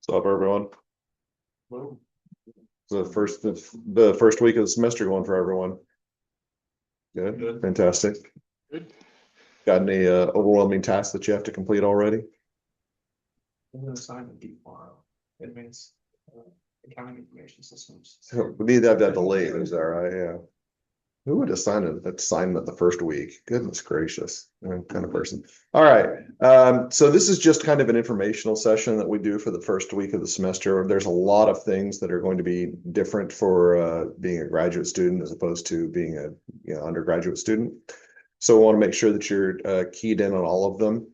What's up, everyone? Well, The first week of the semester going for everyone. Good, Good. fantastic. good. Got any overwhelming tasks that you have to complete already? I'm gonna sign the tomorrow. Advanced accounting information systems. We need to have that delayed, is that right? Yeah. Who would assign an assignment the first week? Goodness gracious, kind of person. All right. So this is just kind of an informational session that we do for the first week of the semester. There's a lot of things that are going to be different for being a graduate student as opposed to being a undergraduate student. So we want to make sure that you're keyed in on all of them.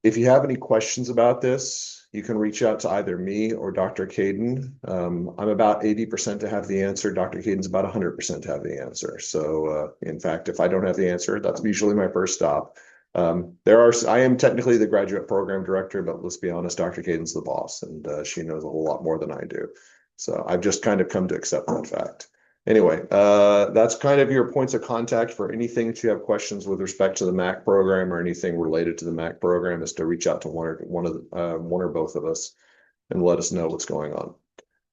If you have any questions about this, you can reach out to either me or Dr. Caden. I'm about 80% to have the answer. Dr. Caden's about 100% to have the answer. So in fact, if I don't have the answer, that's usually my first stop. I am technically the graduate program director, but let's be honest, Dr. Caden's the boss, and she knows a whole lot more than I do. So I've just kind of come to accept that fact. Anyway, that's kind of your points of contact for anything that you have questions with respect to the MAC program or anything related to the MAC program is to reach out to one or both of us and let us know what's going on.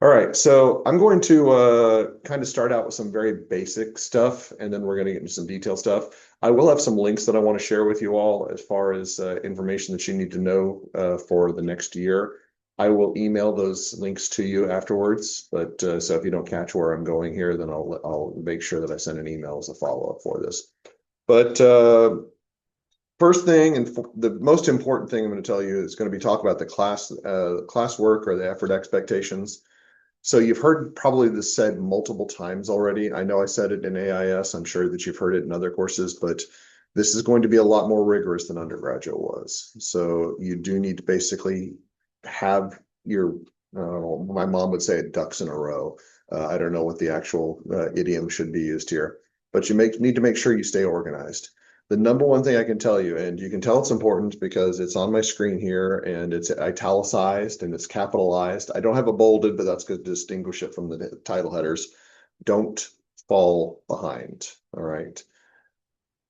All right, so I'm going to kind of start out with some very basic stuff, and then we're going to get into some detailed stuff. I will have some links that I want to share with you all as far as information that you need to know for the next year. I will email those links to you afterwards, but so if you don't catch where I'm going here, then I'll make sure that I send an email as a follow-up for this. But first thing and the most important thing I'm going to tell you is going to be talk about the classwork or the effort expectations. So you've heard probably this said multiple times already. I know I said it in AIS. I'm sure that you've heard it in other courses, but this is going to be a lot more rigorous than undergraduate was. So you do need to basically have your, my mom would say ducks in a row. I don't know what the actual idiom should be used here, but you need to make sure you stay organized. The number one thing I can tell you, and you can tell it's important because it's on my screen here and it's italicized and it's capitalized. I don't have it bolded, but that's good to distinguish it from the title headers. Don't fall behind. All right.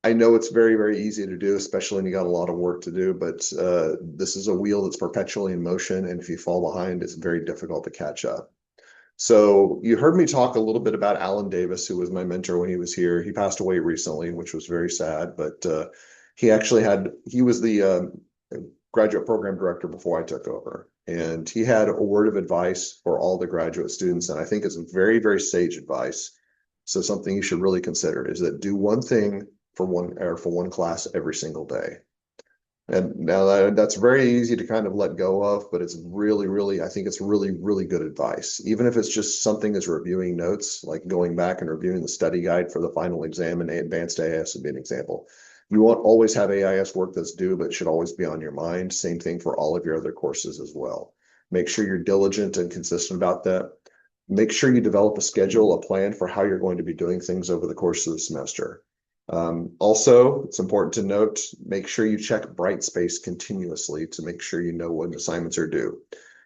I know it's very, very easy to do, especially when you got a lot of work to do, but this is a wheel that's perpetually in motion. And if you fall behind, it's very difficult to catch up. So you heard me talk a little bit about Alan Davis, who was my mentor when he was here. He passed away recently, which was very sad, but he was the graduate program director before I took over. And he had a word of advice for all the graduate students. And I think it's very, very sage advice. So something you should really consider is that do one thing for one class every single day. And now that's very easy to kind of let go of, but it's really, really, I think it's really, really good advice. Even if it's just something as reviewing notes, like going back and reviewing the study guide for the final exam and advanced AIS would be an example. You won't always have AIS work that's due, but it should always be on your mind. Same thing for all of your other courses as well. Make sure you're diligent and consistent about that. Make sure you develop a schedule, a plan for how you're going to be doing things over the course of the semester. Also, it's important to note, make sure you check Brightspace continuously to make sure you know when assignments are due.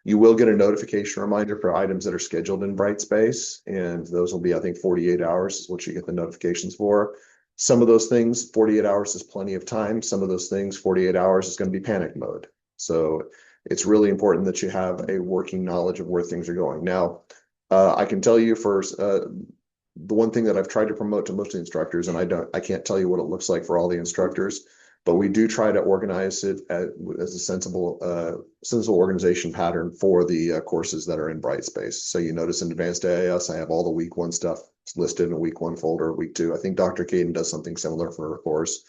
You will get a notification reminder for items that are scheduled in Brightspace, and those will be, I think, 48 hours is what you get the notifications for. Some of those things, 48 hours is plenty of time. Some of those things, 48 hours is going to be panic mode. So it's really important that you have a working knowledge of where things are going. Now, I can tell you first, the one thing that I've tried to promote to most instructors, and I can't tell you what it looks like for all the instructors, but we do try to organize it as a sensible organization pattern for the courses that are in Brightspace. So you notice in Advanced AIS, I have all the week one stuff listed in a week one folder, week two. I think Dr. Caden does something similar for her course,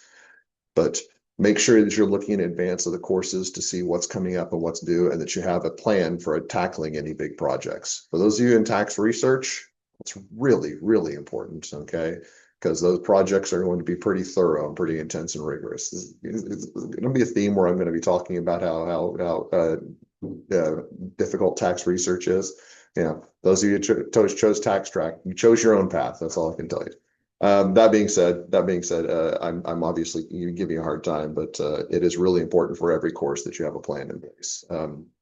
but make sure that you're looking in advance of the courses to see what's coming up and what's due, and that you have a plan for tackling any big projects. For those of you in tax research, it's really, really important, okay? Because those projects are going to be pretty thorough and pretty intense and rigorous. It's going to be a theme where I'm going to be talking about how difficult tax research is. Yeah, those of you who chose tax track, you chose your own path. That's all I can tell you. That being said, I'm obviously you give me a hard time, but it is really important for every course that you have a plan in place.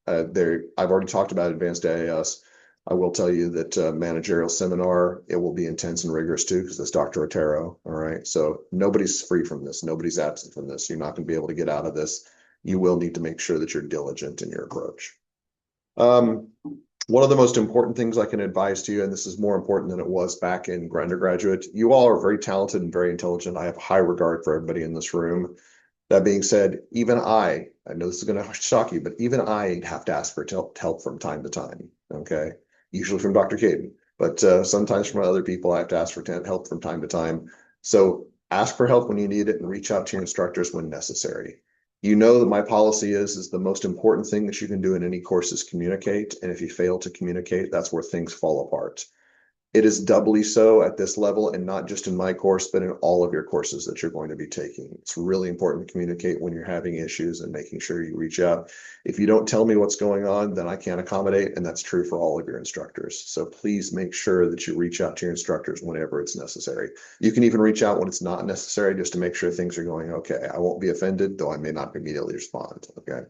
I've already talked about Advanced AIS. I will tell you that managerial seminar, it will be intense and rigorous too, because it's Dr. Otero. All right. So nobody's free from this. Nobody's absent from this. You're not going to be able to get out of this. You will need to make sure that you're diligent in your approach. One of the most important things I can advise to you, and this is more important than it was back in undergraduate, you all are very talented and very intelligent. I have high regard for everybody in this room. That being said, even I know this is going to shock you, but even I have to ask for help from time to time. Okay. Usually from Dr. Caden, but sometimes from other people, I have to ask for help from time to time. So ask for help when you need it and reach out to your instructors when necessary. You know that my policy is the most important thing that you can do in any course is communicate. And if you fail to communicate, that's where things fall apart. It is doubly so at this level, and not just in my course, but in all of your courses that you're going to be taking. It's really important to communicate when you're having issues and making sure you reach out. If you don't tell me what's going on, then I can't accommodate, and that's true for all of your instructors. So please make sure that you reach out to your instructors whenever it's necessary. You can even reach out when it's not necessary just to make sure things are going okay. I won't be offended, though I may not immediately respond, okay?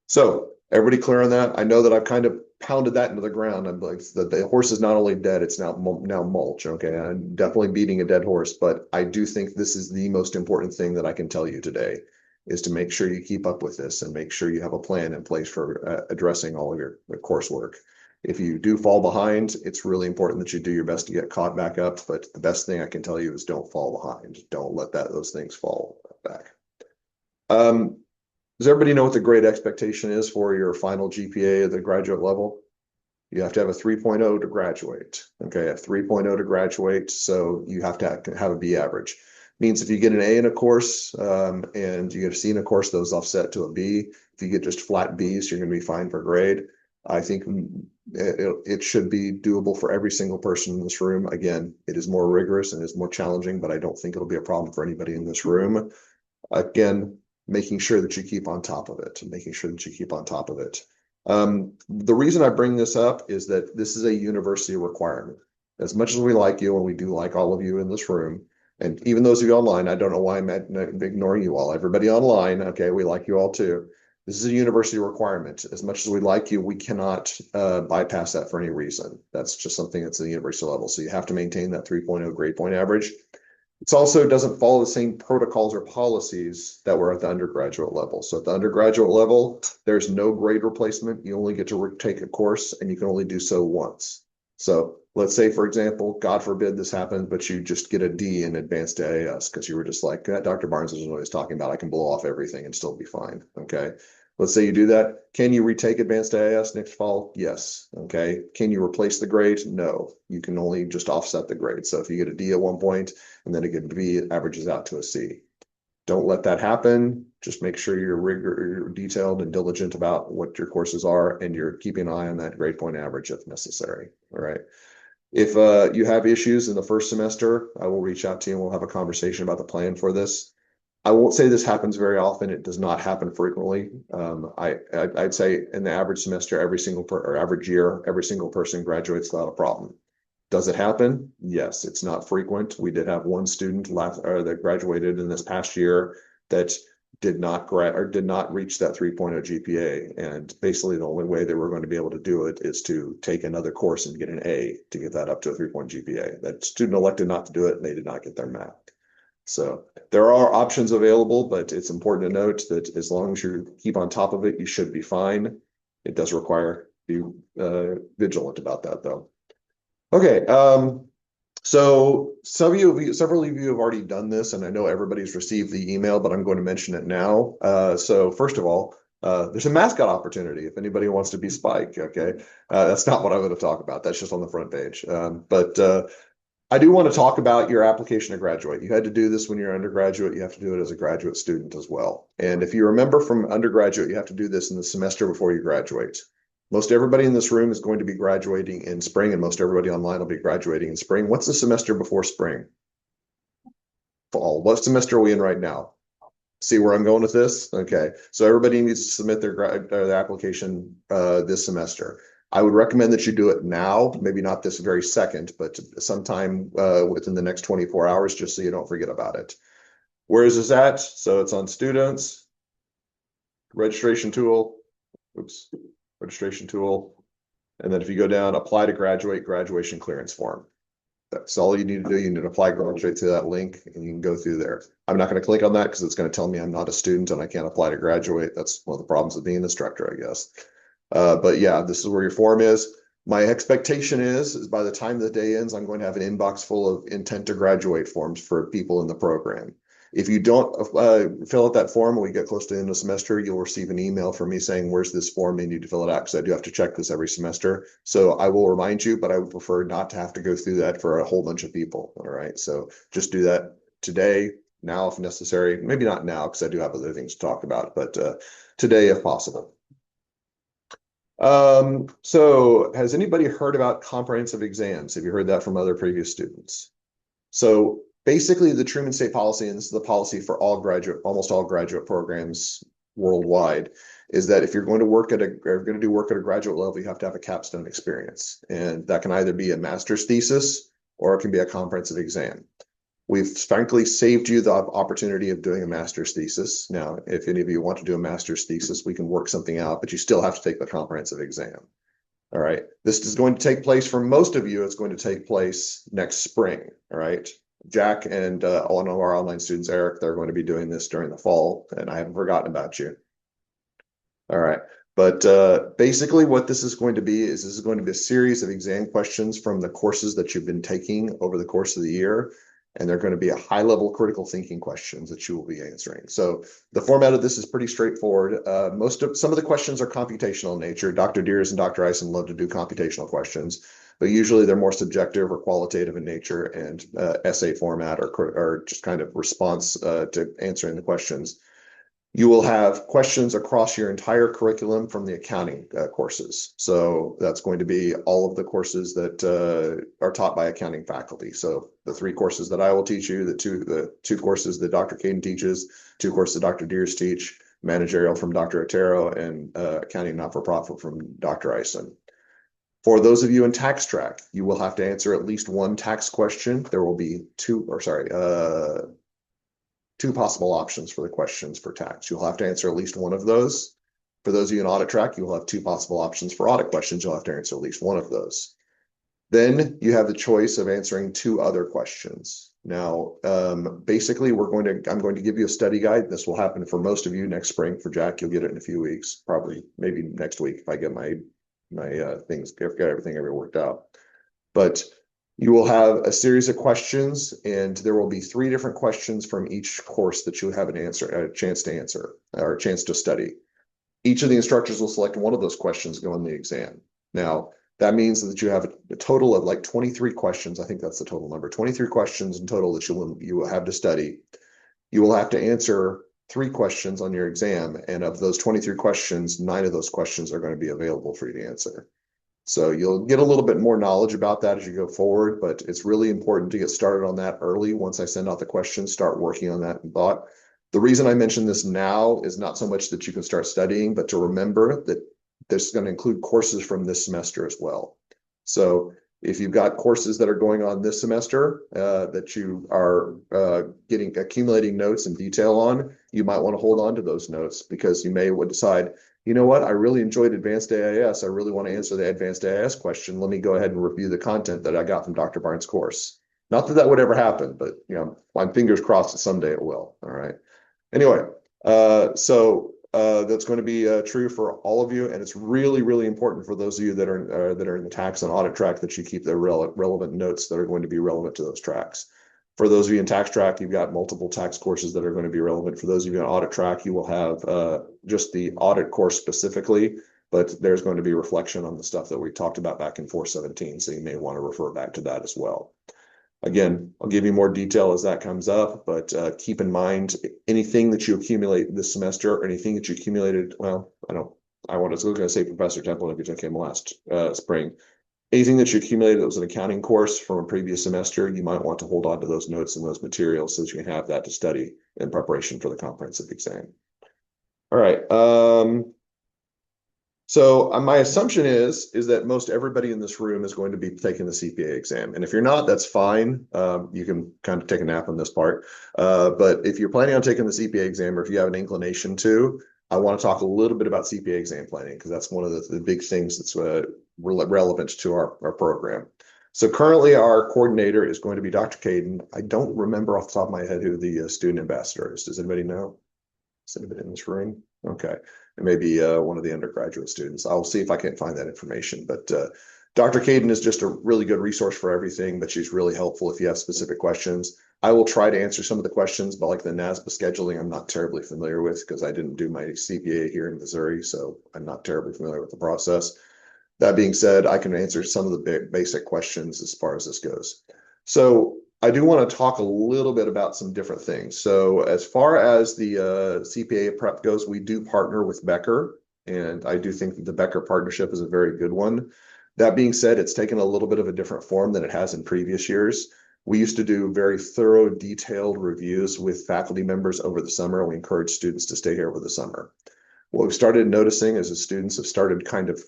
So everybody clear on that? I know that I've kind of pounded that into the ground. I'm like, the horse is not only dead, it's now mulch. Okay. I'm definitely beating a dead horse, but I do think this is the most important thing that I can tell you today is to make sure you keep up with this and make sure you have a plan in place for addressing all of your coursework. If you do fall behind, it's really important that you do your best to get caught back up. But the best thing I can tell you is don't fall behind. Don't let those things fall back. Does everybody know what the grade expectation is for your final GPA at the graduate level? You have to have a 3.0 to graduate. Okay, a 3.0 to graduate, so you have to have a B average. Means if you get an A in a course and you get a C in a course, those offset to a B. If you get just flat Bs, you're going to be fine for grade. I think it should be doable for every single person in this room. Again, it is more rigorous and is more challenging, but I don't think it'll be a problem for anybody in this room. Again, making sure that you keep on top of it and making sure that you keep on top of it. The reason I bring this up is that this is a university requirement. As much as we like you, and we do like all of you in this room, and even those of you online, I don't know why I'm ignoring you all. Everybody online, okay, we like you all too. This is a university requirement. As much as we like you, we cannot bypass that for any reason. That's just something that's at the university level. So you have to maintain that 3.0 grade point average. It also doesn't follow the same protocols or policies that were at the undergraduate level. So at the undergraduate level, there's no grade replacement. You only get to take a course and you can only do so once. So let's say, for example, God forbid this happens, but you just get a D in advanced AAS because you were just like, Dr. Barnes is what he's talking about. I can blow off everything and still be fine. Okay. Let's say you do that. Can you retake advanced AAS next fall? Yes. Okay. Can you replace the grade? No. You can only just offset the grade. So if you get a D at one point and then a B, it averages out to a C. Don't let that happen. Just make sure you're detailed and diligent about what your courses are, and you're keeping an eye on that grade point average if necessary. All right. If you have issues in the first semester, I will reach out to you and we'll have a conversation about the plan for this. I won't say this happens very often. It does not happen frequently. I'd say in the average semester, average year, every single person graduates without a problem. Does it happen? Yes, it's not frequent. We did have one student that graduated in this past year that did not reach that 3.0 GPA. And basically the only way they were going to be able to do it is to take another course and get an A to get that up to a 3.0 GPA. That student elected not to do it and they did not get their MAC. So there are options available, but it's important to note that as long as you keep on top of it, you should be fine. It does require you vigilant about that though. Okay, so several of you have already done this, and I know everybody's received the email, but I'm going to mention it now. So first of all, there's a mascot opportunity if anybody wants to be Spike, okay? That's not what I'm going to talk about. That's just on the front page. But I do want to talk about your application to graduate. You had to do this when you're undergraduate. You have to do it as a graduate student as well. And if you remember from undergraduate, you have to do this in the semester before you graduate. Most everybody in this room is going to be graduating in spring, and most everybody online will be graduating in spring. What's the semester before spring? Fall. What semester are we in right now? See where I'm going with this? Okay. So everybody needs to submit their application this semester. I would recommend that you do it now, maybe not this very second, but sometime within the next 24 hours, just so you don't forget about it. Where is this at? So it's on students, registration tool, registration tool. And then if you go down, apply to graduate, graduation clearance form. That's all you need to do. You need to apply graduate to that link and you can go through there. I'm not going to click on that because it's going to tell me I'm not a student and I can't apply to graduate. That's one of the problems of being an instructor, I guess. But yeah, this is where your form is. My expectation is by the time the day ends, I'm going to have an inbox full of intent to graduate forms for people in the program. If you don't fill out that form when we get close to the end of the semester, you'll receive an email from me saying, where's this form? You need to fill it out because I do have to check this every semester. So I will remind you, but I would prefer not to have to go through that for a whole bunch of people. All right. So just do that today, now, if necessary. Maybe not now because I do have other things to talk about, but today if possible. So has anybody heard about comprehensive exams? Have you heard that from other previous students? So basically the Truman State policy, and this is the policy for almost all graduate programs worldwide, is that if you're going to work at or going to do work at a graduate level, you have to have a capstone experience. And that can either be a master's thesis or it can be a comprehensive exam. We've frankly saved you the opportunity of doing a master's thesis. Now, if any of you want to do a master's thesis, we can work something out, but you still have to take the comprehensive exam. All right. This is going to take place for most of you. It's going to take place next spring. All right. Jack and all of our online students, Eric, they're going to be doing this during the fall, and I haven't forgotten about you. All right. But basically what this is going to be is this is going to be a series of exam questions from the courses that you've been taking over the course of the year. And they're going to be a high-level critical thinking questions that you will be answering. So the format of this is pretty straightforward. Some of the questions are computational in nature. Dr. Deers and Dr. Eisen love to do computational questions, but usually they're more subjective or qualitative in nature and essay format or just kind of response to answering the questions. You will have questions across your entire curriculum from the accounting courses. So that's going to be all of the courses that are taught by accounting faculty. So the 3 courses that I will teach you, the two courses that Dr. Caden teaches, 2 courses that Dr. Deers teach, managerial from Dr. Otero, and accounting not-for-profit from Dr. Eisen. For those of you in tax track, you will have to answer at least 1 tax question. There will be 2 possible options for the questions for tax. You'll have to answer at least 1 of those. For those of you in audit track, you'll have 2 possible options for audit questions. You'll have to answer at least 1 of those. Then you have the choice of answering 2 other questions. Now, basically, I'm going to give you a study guide. This will happen for most of you next spring. For Jack, you'll get it in a few weeks, probably maybe next week if I get my things, get everything worked out. But you will have a series of questions, and there will be 3 different questions from each course that you have a chance to answer or a chance to study. Each of the instructors will select 1 of those questions to go on the exam. Now, that means that you have a total of like 23 questions. I think that's the total number, 23 questions in total that you will have to study. You will have to answer 3 questions on your exam, and of those 23 questions, 9 of those questions are going to be available for you to answer. So you'll get a little bit more knowledge about that as you go forward, but it's really important to get started on that early. Once I send out the questions, start working on that in thought. The reason I mention this now is not so much that you can start studying, but to remember that this is going to include courses from this semester as well. So if you've got courses that are going on this semester that you are accumulating notes and detail on, you might want to hold on to those notes because you may decide, you know what, I really enjoyed Advanced AIS. I really want to answer the Advanced AIS question. Let me go ahead and review the content that I got from Dr. Barnes' course. Not that that would ever happen, but my fingers crossed that someday it will. All right. Anyway, so that's going to be true for all of you, and it's really, really important for those of you that are in the tax and audit track that you keep the relevant notes that are going to be relevant to those tracks. For those of you in tax track, you've got multiple tax courses that are going to be relevant. For those of you in audit track, you will have just the audit course specifically, but there's going to be reflection on the stuff that we talked about back in 417, so you may want to refer back to that as well. Again, I'll give you more detail as that comes up, but keep in mind anything that you accumulate this semester or anything that you accumulated, well, I was going to say Professor Temple if you took him last spring. Anything that you accumulated that was an accounting course from a previous semester, you might want to hold on to those notes and those materials so that you can have that to study in preparation for the comprehensive exam. All right. So my assumption is that most everybody in this room is going to be taking the CPA exam. And if you're not, that's fine. You can kind of take a nap on this part. But if you're planning on taking the CPA exam, or if you have an inclination to, I want to talk a little bit about CPA exam planning, because that's one of the big things that's relevant to our program. So currently our coordinator is going to be Dr. Caden. I don't remember off the top of my head who the student ambassador is. Does anybody know? Is anybody in this room? Okay, and maybe one of the undergraduate students. I'll see if I can find that information. But Dr. Caden is just a really good resource for everything, but she's really helpful if you have specific questions. I will try to answer some of the questions, but like the NASBA scheduling, I'm not terribly familiar with because I didn't do my CPA here in Missouri, so I'm not terribly familiar with the process. That being said, I can answer some of the basic questions as far as this goes. So I do want to talk a little bit about some different things. So as far as the CPA prep goes, we do partner with Becker, and I do think that the Becker partnership is a very good one. That being said, it's taken a little bit of a different form than it has in previous years. We used to do very thorough, detailed reviews with faculty members over the summer. We encourage students to stay here over the summer. What we've started noticing is the students have started kind of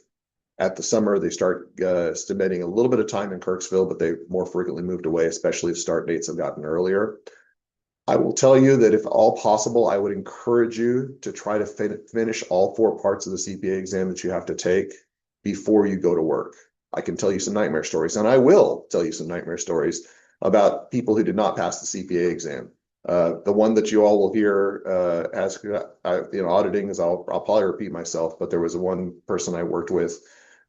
at the summer, they start spending a little bit of time in Kirksville, but they more frequently moved away, especially if start dates have gotten earlier. I will tell you that if all possible, I would encourage you to try to finish all 4 parts of the CPA exam that you have to take before you go to work. I can tell you some nightmare stories, and I will tell you some nightmare stories about people who did not pass the CPA exam. The one that you all will hear as auditing is I'll probably repeat myself, but there was one person I worked with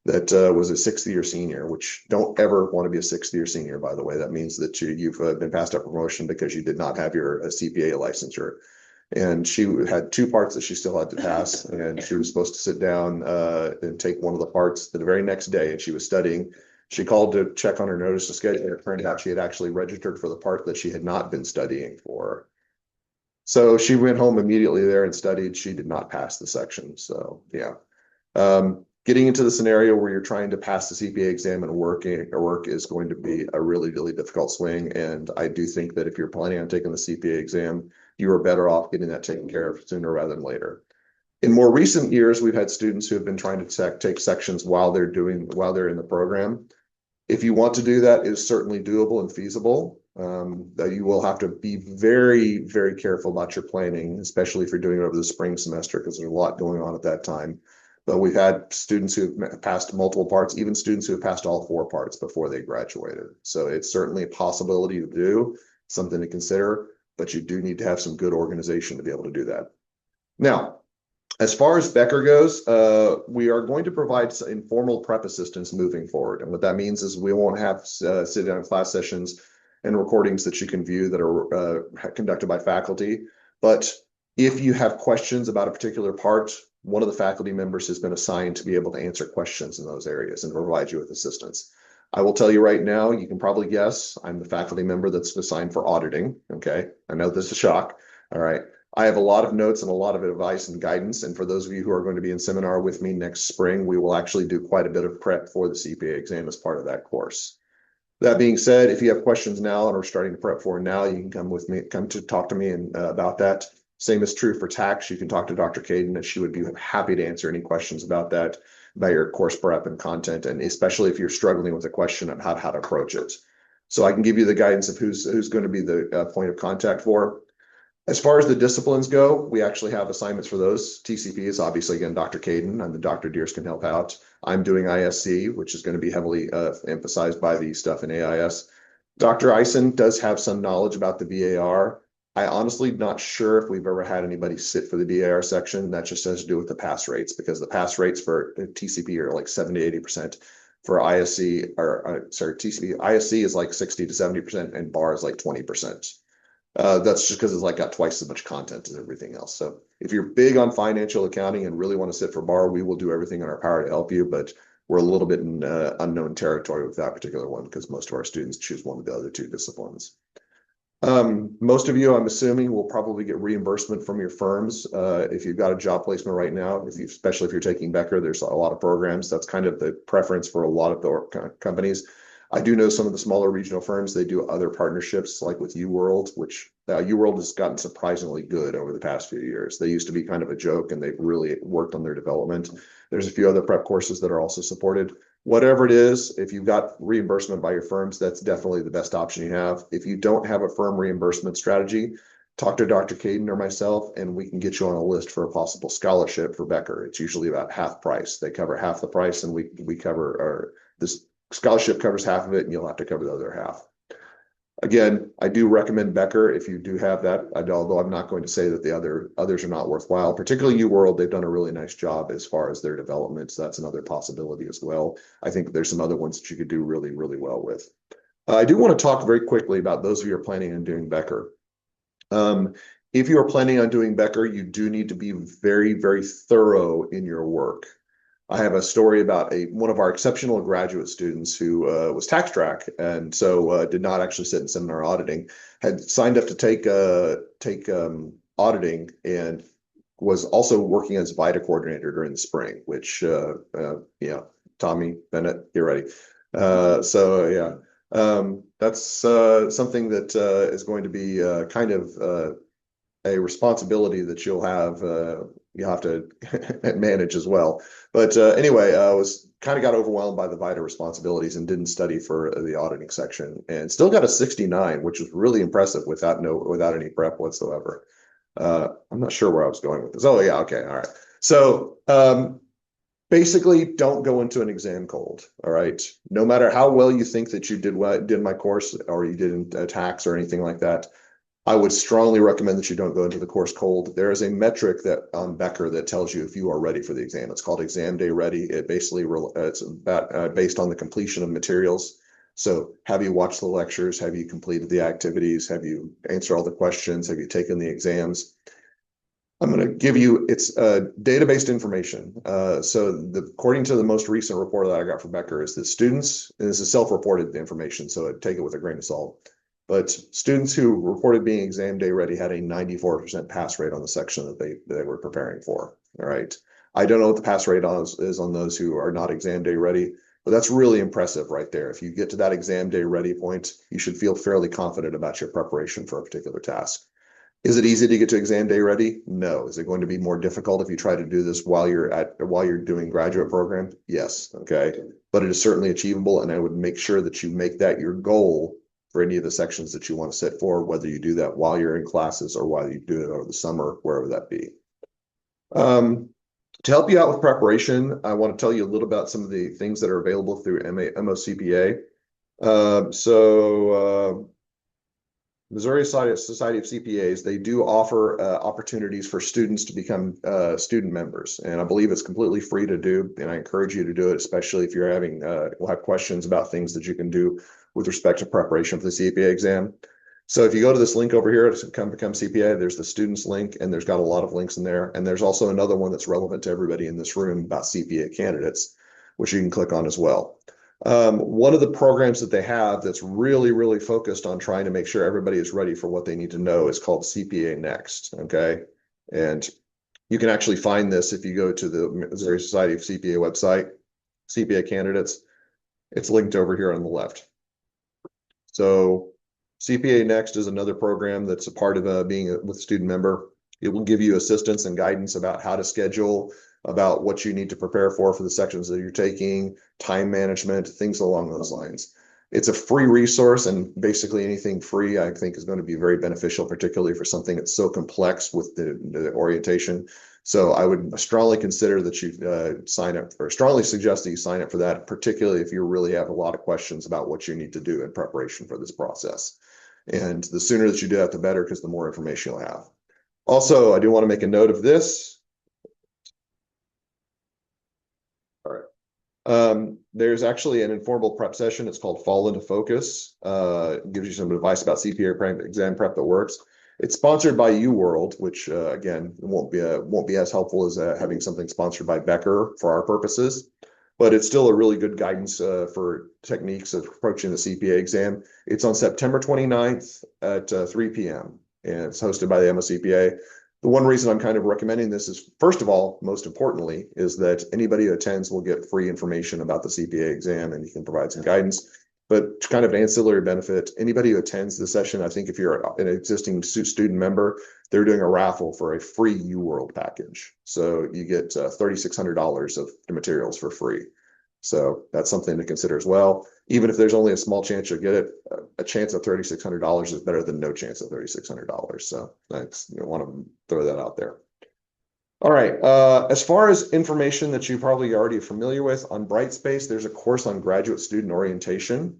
that was a 6th-year senior, which don't ever want to be a 6th-year senior, by the way. That means that you've been passed up promotion because you did not have your CPA licensure. And she had 2 parts that she still had to pass, and she was supposed to sit down and take one of the parts the very next day, and she was studying. She called to check on her notice to schedule. It turned out she had actually registered for the part that she had not been studying for. So she went home immediately there and studied. She did not pass the section. So yeah. Getting into the scenario where you're trying to pass the CPA exam and work is going to be a really, really difficult swing. And I do think that if you're planning on taking the CPA exam, you are better off getting that taken care of sooner rather than later. In more recent years, we've had students who have been trying to take sections while they're in the program. If you want to do that, it is certainly doable and feasible. You will have to be very, very careful about your planning, especially if you're doing it over the spring semester, because there's a lot going on at that time. But we've had students who have passed multiple parts, even students who have passed all 4 parts before they graduated. So it's certainly a possibility to do, something to consider, but you do need to have some good organization to be able to do that. Now, as far as Becker goes, we are going to provide informal prep assistance moving forward. And what that means is we won't have sit-down class sessions and recordings that you can view that are conducted by faculty. But if you have questions about a particular part, one of the faculty members has been assigned to be able to answer questions in those areas and provide you with assistance. I will tell you right now, you can probably guess, I'm the faculty member that's assigned for auditing. Okay, I know this is a shock. All right. I have a lot of notes and a lot of advice and guidance. And for those of you who are going to be in seminar with me next spring, we will actually do quite a bit of prep for the CPA exam as part of that course. That being said, if you have questions now and are starting to prep for now, you can come to talk to me and about that. Same is true for tax. You can talk to Dr. Caden, and she would be happy to answer any questions about that, about your course prep and content, and especially if you're struggling with a question on how to approach it. So I can give you the guidance of who's going to be the point of contact for. As far as the disciplines go, we actually have assignments for those. TCP is obviously, again, Dr. Caden, and the Dr. Deers can help out. I'm doing ISC, which is going to be heavily emphasized by the stuff in AIS. Dr. Eisen does have some knowledge about the BAR. I honestly not sure if we've ever had anybody sit for the BAR section. That just has to do with the pass rates, because the pass rates for TCP are like 70 to 80%. For ISC, TCP, ISC is like 60 to 70%, and BAR is like 20%. That's just because it's like got twice as much content as everything else. So if you're big on financial accounting and really want to sit for BAR, we will do everything in our power to help you, but we're a little bit in unknown territory with that particular one because most of our students choose one of the other 2 disciplines. Most of you, I'm assuming, will probably get reimbursement from your firms. If you've got a job placement right now, especially if you're taking Becker, there's a lot of programs. That's kind of the preference for a lot of the companies. I do know some of the smaller regional firms, they do other partnerships like with UWorld, which UWorld has gotten surprisingly good over the past few years. They used to be kind of a joke, and they've really worked on their development. There's a few other prep courses that are also supported. Whatever it is, if you've got reimbursement by your firms, that's definitely the best option you have. If you don't have a firm reimbursement strategy, talk to Dr. Caden or myself, and we can get you on a list for a possible scholarship for Becker. It's usually about half price. They cover half the price, and we cover this scholarship covers half of it, and you'll have to cover the other half. Again, I do recommend Becker if you do have that, although I'm not going to say that the others are not worthwhile, particularly UWorld. They've done a really nice job as far as their development. So that's another possibility as well. I think there's some other ones that you could do really, really well with. I do want to talk very quickly about those of you who are planning on doing Becker. If you are planning on doing Becker, you do need to be very, very thorough in your work. I have a story about one of our exceptional graduate students who was tax track, and so did not actually sit in seminar auditing, had signed up to take auditing, and was also working as VITA coordinator during the spring, which yeah, Tommy Bennett, get ready. So yeah, that's something that is going to be kind of a responsibility that you'll have to manage as well. But anyway, I was kind of got overwhelmed by the VITA responsibilities and didn't study for the auditing section, and still got a 69, which was really impressive without any prep whatsoever. I'm not sure where I was going with this. Oh yeah, okay, all right. So basically, don't go into an exam cold. All right, no matter how well you think that you did my course, or you did tax or anything like that, I would strongly recommend that you don't go into the course cold. There is a metric that on Becker that tells you if you are ready for the exam. It's called Exam Day Ready. It basically it's about based on the completion of materials. So have you watched the lectures? Have you completed the activities? Have you answered all the questions? Have you taken the exams? I'm going to give you it's database information. According to the most recent report that I got from Becker is that students, and this is self-reported information, so take it with a grain of salt. But students who reported being exam day ready had a 94% pass rate on the section that they were preparing for. All right. I don't know what the pass rate is on those who are not exam day ready, but that's really impressive right there. If you get to that exam day ready point, you should feel fairly confident about your preparation for a particular task. Is it easy to get to exam day ready? No. Is it going to be more difficult if you try to do this while you're doing graduate program? Yes. Okay. But it is certainly achievable, and I would make sure that you make that your goal for any of the sections that you want to sit for, whether you do that while you're in classes or while you do it over the summer, wherever that be. To help you out with preparation, I want to tell you a little about some of the things that are available through MOCPA. Missouri Society of CPAs, they do offer opportunities for students to become student members, and I believe it's completely free to do, and I encourage you to do it, especially if you're will have questions about things that you can do with respect to preparation for the CPA exam. So if you go to this link over here to become CPA, there's the students link, and there's got a lot of links in there, and there's also another one that's relevant to everybody in this room about CPA candidates, which you can click on as well. One of the programs that they have that's really, really focused on trying to make sure everybody is ready for what they need to know is called CPA Next, okay? And you can actually find this if you go to the Missouri Society of CPA website, CPA candidates. It's linked over here on the left. So CPA Next is another program that's a part of being with a student member. It will give you assistance and guidance about how to schedule, about what you need to prepare for the sections that you're taking, time management, things along those lines. It's a free resource, and basically anything free I think is going to be very beneficial, particularly for something that's so complex with the orientation. So I would strongly consider that you sign up, or strongly suggest that you sign up for that, particularly if you really have a lot of questions about what you need to do in preparation for this process. And the sooner that you do that, the better, because the more information you'll have. Also, I do want to make a note of this. All right. There's actually an informal prep session. It's called Fall into Focus. It gives you some advice about CPA exam prep that works. It's sponsored by UWorld, which again won't be as helpful as having something sponsored by Becker for our purposes, but it's still a really good guidance for techniques of approaching the CPA exam. It's on September 29th at 3 p.m. and it's hosted by the MOCPA. The one reason I'm kind of recommending this is, first of all, most importantly, is that anybody who attends will get free information about the CPA exam, and you can provide some guidance. But kind of ancillary benefit, anybody who attends the session, I think if you're an existing student member, they're doing a raffle for a free UWorld package. So you get $3,600 of materials for free. So that's something to consider as well. Even if there's only a small chance you'll get it, a chance of $3,600 is better than no chance of $3,600. So that's, you want to throw that out there. All right. As far as information that you probably already are familiar with, on Brightspace, there's a course on graduate student orientation.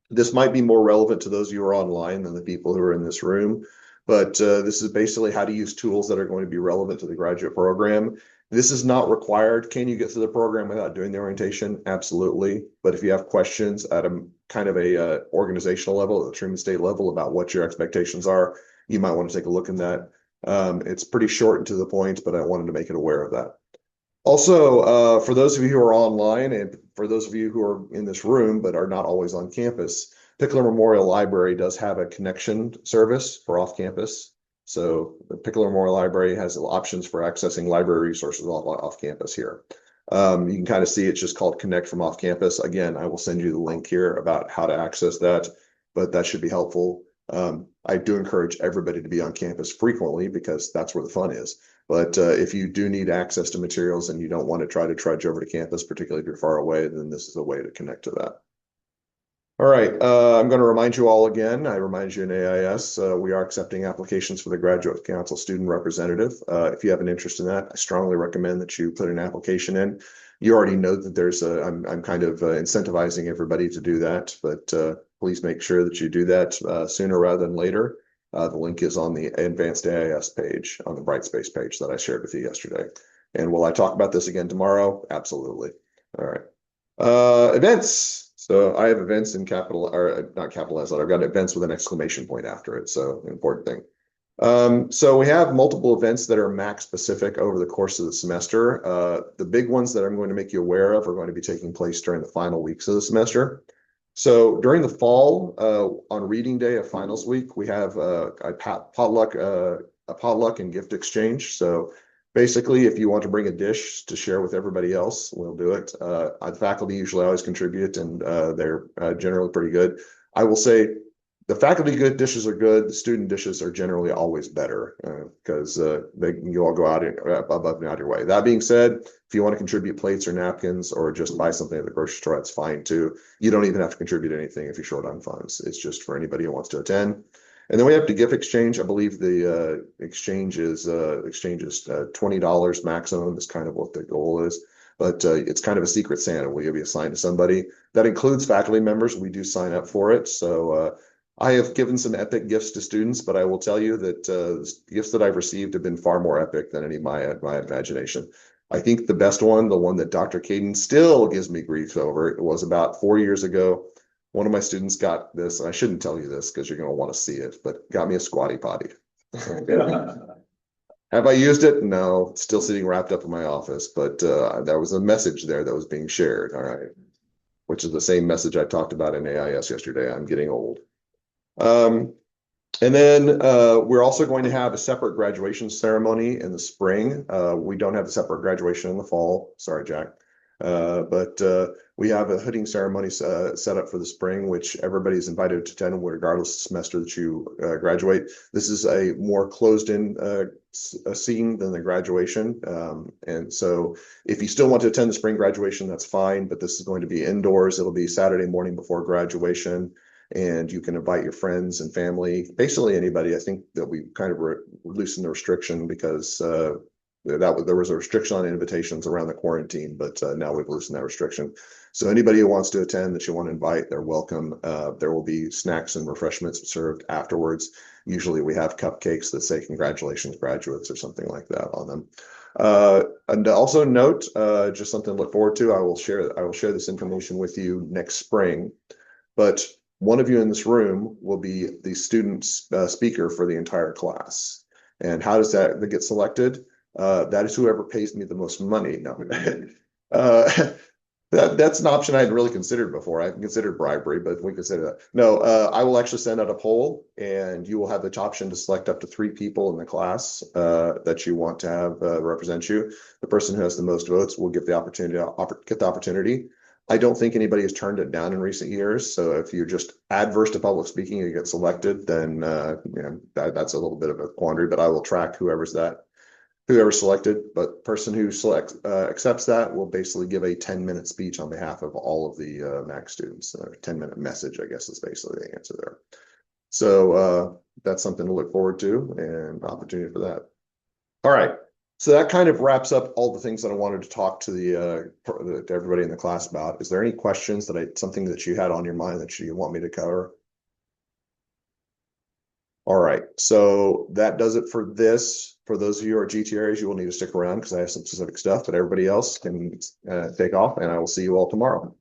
This might be more relevant to those of you who are online than the people who are in this room, but this is basically how to use tools that are going to be relevant to the graduate program. This is not required. Can you get through the program without doing the orientation? Absolutely. But if you have questions at a kind of a organizational level, at the Truman State level about what your expectations are, you might want to take a look in that. It's pretty short and to the point, but I wanted to make it aware of that. Also, for those of you who are online and for those of you who are in this room but are not always on campus, Pickler Memorial Library does have a connection service for off campus. So the Pickler Memorial Library has options for accessing library resources off campus here. You can kind of see it's just called Connect from Off Campus. Again, I will send you the link here about how to access that, but that should be helpful. I do encourage everybody to be on campus frequently because that's where the fun is. But if you do need access to materials and you don't want to try to trudge over to campus, particularly if you're far away, then this is a way to connect to that. All right, I'm going to remind you all again. I remind you in AIS, we are accepting applications for the Graduate Council Student Representative. If you have an interest in that, I strongly recommend that you put an application in. You already know that there's a, I'm kind of incentivizing everybody to do that, but please make sure that you do that sooner rather than later. The link is on the Advanced AIS page, on the Brightspace page that I shared with you yesterday. And will I talk about this again tomorrow? Absolutely. All right. Events. So I have events in capital, or not capitalized. I've got events with an exclamation point after it. So an important thing. So we have multiple events that are MAC specific over the course of the semester. The big ones that I'm going to make you aware of are going to be taking place during the final weeks of the semester. So during the fall, on reading day of finals week, we have a potluck and gift exchange. So basically, if you want to bring a dish to share with everybody else, we'll do it. The faculty usually always contribute, and they're generally pretty good. I will say the faculty good dishes are good. The student dishes are generally always better because you all go out above and out your way. That being said, if you want to contribute plates or napkins or just buy something at the grocery store, that's fine too. You don't even have to contribute anything if you're short on funds. It's just for anybody who wants to attend. And then we have the gift exchange. I believe the exchange is $20 maximum is kind of what the goal is. But it's kind of a secret Santa where you'll be assigned to somebody. That includes faculty members. We do sign up for it. So I have given some epic gifts to students, but I will tell you that the gifts that I've received have been far more epic than any of my imagination. I think the best one, the one that Dr. Caden still gives me grief over, it was about 4 years ago. One of my students got this, and I shouldn't tell you this because you're going to want to see it, but got me a squatty potty. Have I used it? No, it's still sitting wrapped up in my office, but there was a message there that was being shared, all right, which is the same message I talked about in AIS yesterday. I'm getting old. And then we're also going to have a separate graduation ceremony in the spring. We don't have a separate graduation in the fall. Sorry, Jack. But we have a hooding ceremony set up for the spring, which everybody's invited to attend regardless of the semester that you graduate. This is a more closed-in scene than the graduation. And so if you still want to attend the spring graduation, that's fine, but this is going to be indoors. It'll be Saturday morning before graduation. And you can invite your friends and family, basically anybody. I think that we kind of loosened the restriction because there was a restriction on invitations around the quarantine, but now we've loosened that restriction. So anybody who wants to attend that you want to invite, they're welcome. There will be snacks and refreshments served afterwards. Usually we have cupcakes that say congratulations graduates or something like that on them. And also note, just something to look forward to. I will share this information with you next spring, but one of you in this room will be the student speaker for the entire class. And how does that get selected? That is whoever pays me the most money. No, that's an option I hadn't really considered before. I haven't considered bribery, but we consider that. No, I will actually send out a poll, and you will have the option to select up to 3 people in the class that you want to have represent you. The person who has the most votes will get the opportunity. I don't think anybody has turned it down in recent years. So if you're just adverse to public speaking and you get selected, then that's a little bit of a quandary. But I will track whoever's selected. But person who accepts that will basically give a 10-minute speech on behalf of all of the MAC students. A 10-minute message, I guess, is basically the answer there. So that's something to look forward to and opportunity for that. All right. So that kind of wraps up all the things that I wanted to talk to to everybody in the class about. Is there any questions something that you had on your mind that you want me to cover? All right, so that does it for this. For those of you who are GTRs, you will need to stick around because I have some specific stuff, but everybody else can take off, and I will see you all tomorrow.